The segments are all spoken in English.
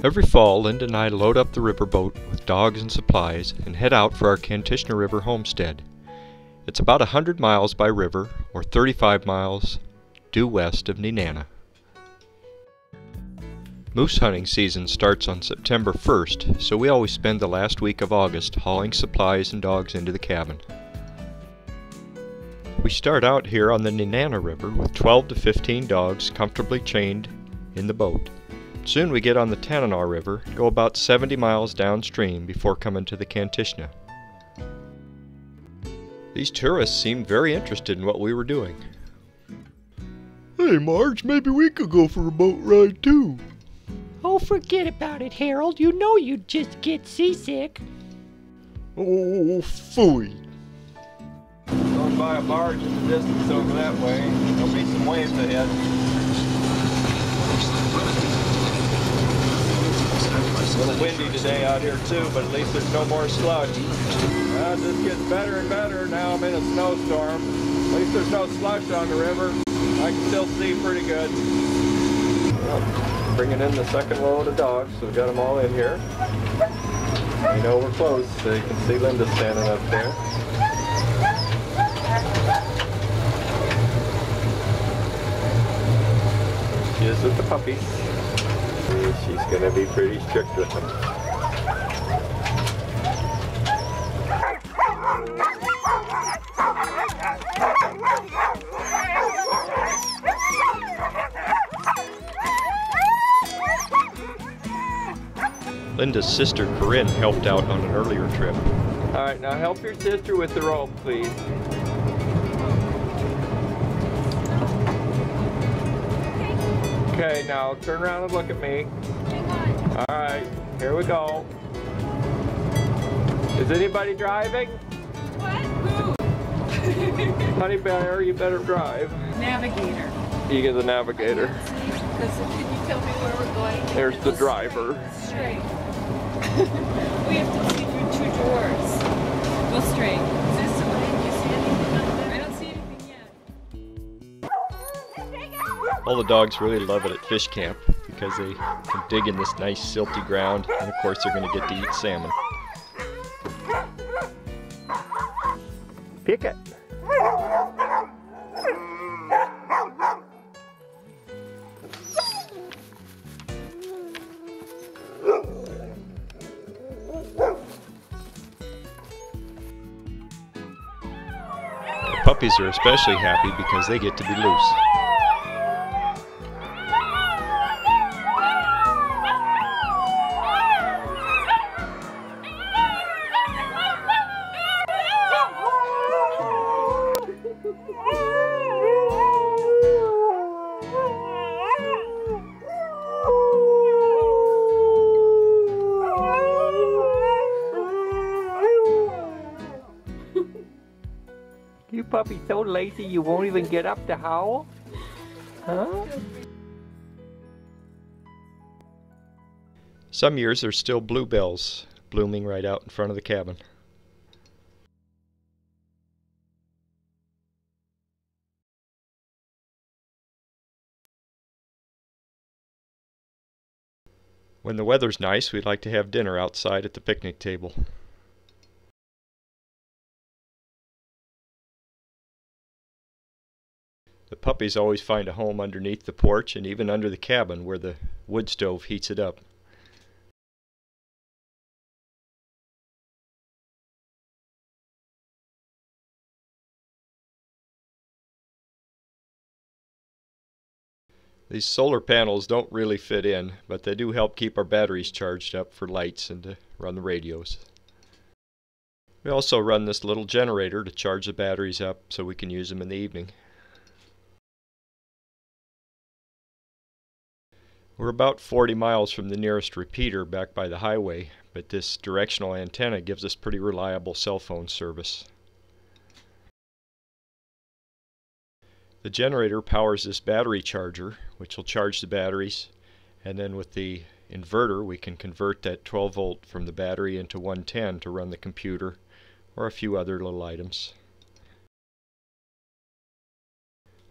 Every fall, Linda and I load up the riverboat with dogs and supplies and head out for our Kantishna River homestead. It's about 100 miles by river, or 35 miles due west of Nenana. Moose hunting season starts on September 1st, so we always spend the last week of August hauling supplies and dogs into the cabin. We start out here on the Nenana River with 12 to 15 dogs comfortably chained in the boat. Soon we get on the Tanana River, go about 70 miles downstream before coming to the Kantishna. These tourists seemed very interested in what we were doing. Hey Marge, maybe we could go for a boat ride too. Oh, forget about it, Harold. You know you'd just get seasick. Oh, phooey. Going by a barge in the distance over that way. There'll be some waves ahead. A little windy today out here too, but at least there's no more slush. It just gets better and better. Now I'm in a snowstorm. At least there's no slush on the river. I can still see pretty good. Well, bringing in the second load of dogs, so we got them all in here. You know we're close, so you can see Linda standing up there. She is with the puppies. She's going to be pretty strict with them. Linda's sister Corinne helped out on an earlier trip. Alright, now help your sister with the rope, please. Okay, now turn around and look at me. Alright, here we go. Is anybody driving? What? Who? Honey Bear, you better drive. Navigator. You get the navigator. Because can you tell me where we're going? There's the driver. Straight. We have to see through two doors. Go straight. Is this the way? Do you see anything on there? I don't see anything yet. All the dogs really love it at fish camp because they can dig in this nice silty ground, and of course they're going to get to eat salmon. Pick it. The puppies are especially happy because they get to be loose. You puppy so lazy you won't even get up to howl? Huh? Some years there's still bluebells blooming right out in front of the cabin. When the weather's nice, we'd like to have dinner outside at the picnic table. The puppies always find a home underneath the porch and even under the cabin where the wood stove heats it up. These solar panels don't really fit in, but they do help keep our batteries charged up for lights and to run the radios. We also run this little generator to charge the batteries up so we can use them in the evening. We're about 40 miles from the nearest repeater back by the highway, but this directional antenna gives us pretty reliable cell phone service. The generator powers this battery charger, which will charge the batteries, and then with the inverter we can convert that 12 volt from the battery into 110 to run the computer or a few other little items.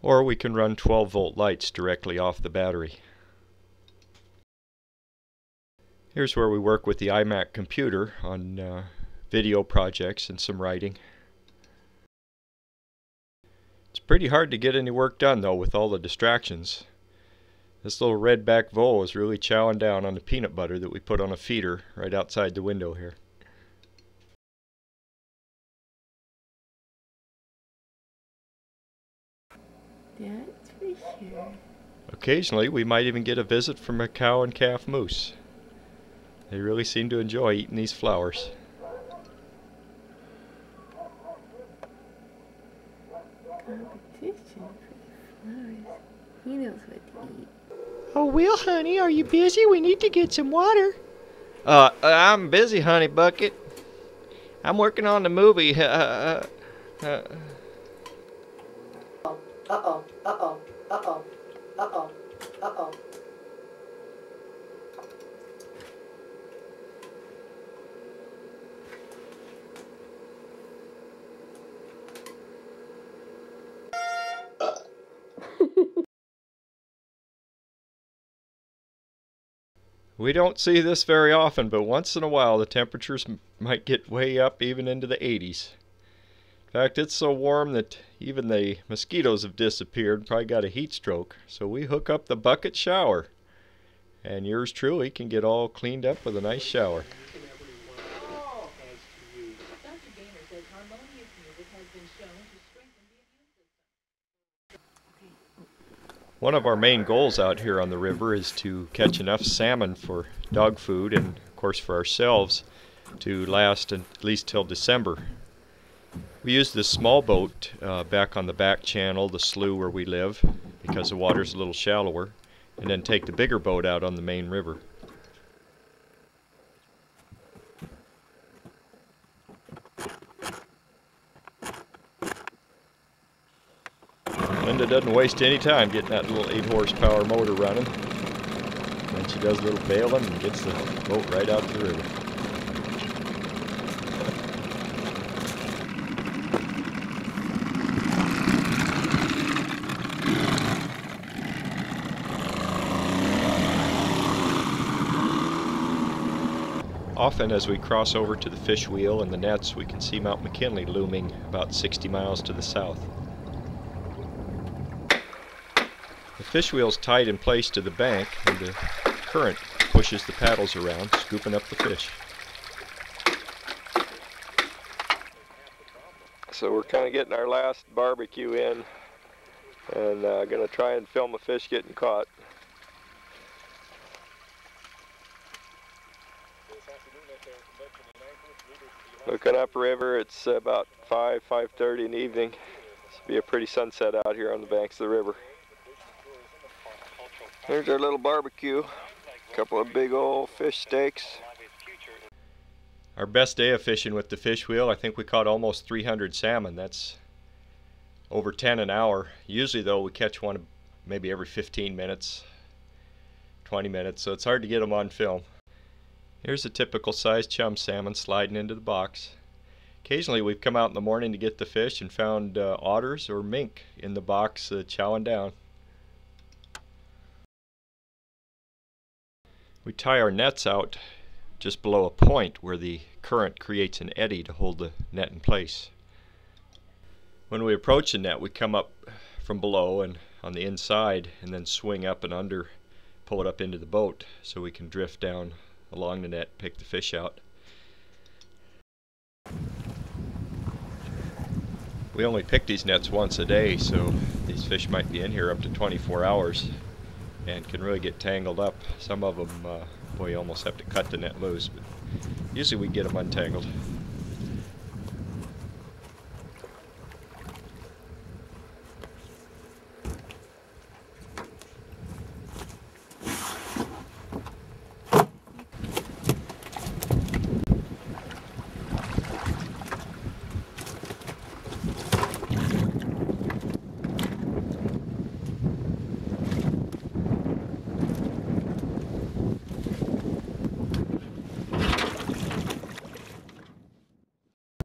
Or we can run 12 volt lights directly off the battery. Here's where we work with the iMac computer on video projects and some writing. It's pretty hard to get any work done though with all the distractions. This little redback vole is really chowing down on the peanut butter that we put on a feeder right outside the window here. That's for sure. Occasionally we might even get a visit from a cow and calf moose. They really seem to enjoy eating these flowers. Competition for flowers. He knows what to eat. Oh, Will, honey, are you busy? We need to get some water. I'm busy, honey bucket. I'm working on the movie. Uh-oh, uh-oh, uh-oh, uh-oh, uh-oh. We don't see this very often, but once in a while the temperatures might get way up even into the 80s. In fact, it's so warm that even the mosquitoes have disappeared, probably got a heat stroke. So we hook up the bucket shower, and yours truly can get all cleaned up with a nice shower. One of our main goals out here on the river is to catch enough salmon for dog food and of course for ourselves to last at least till December. We use this small boat back on the back channel, the slough where we live, because the water's a little shallower, and then take the bigger boat out on the main river. Linda doesn't waste any time getting that little 8-horsepower motor running. Then she does a little bailing and gets the boat right out to the river. Often as we cross over to the fish wheel and the nets, we can see Mount McKinley looming about 60 miles to the south. The fish wheel's tied in place to the bank, and the current pushes the paddles around, scooping up the fish. So we're kind of getting our last barbecue in, and going to try and film a fish getting caught. Looking upriver, it's about 5:30 in the evening. This will be a pretty sunset out here on the banks of the river. Here's our little barbecue. A couple of big old fish steaks. Our best day of fishing with the fish wheel, I think we caught almost 300 salmon. That's over 10 an hour. Usually though we catch one maybe every 15 minutes, 20 minutes, so it's hard to get them on film. Here's a typical sized chum salmon sliding into the box. Occasionally we've come out in the morning to get the fish and found otters or mink in the box chowing down. We tie our nets out just below a point where the current creates an eddy to hold the net in place. When we approach the net, we come up from below and on the inside and then swing up and under, pull it up into the boat so we can drift down along the net, pick the fish out. We only pick these nets once a day, so these fish might be in here up to 24 hours. And can really get tangled up. Some of them, boy, you almost have to cut the net loose, but usually we get them untangled.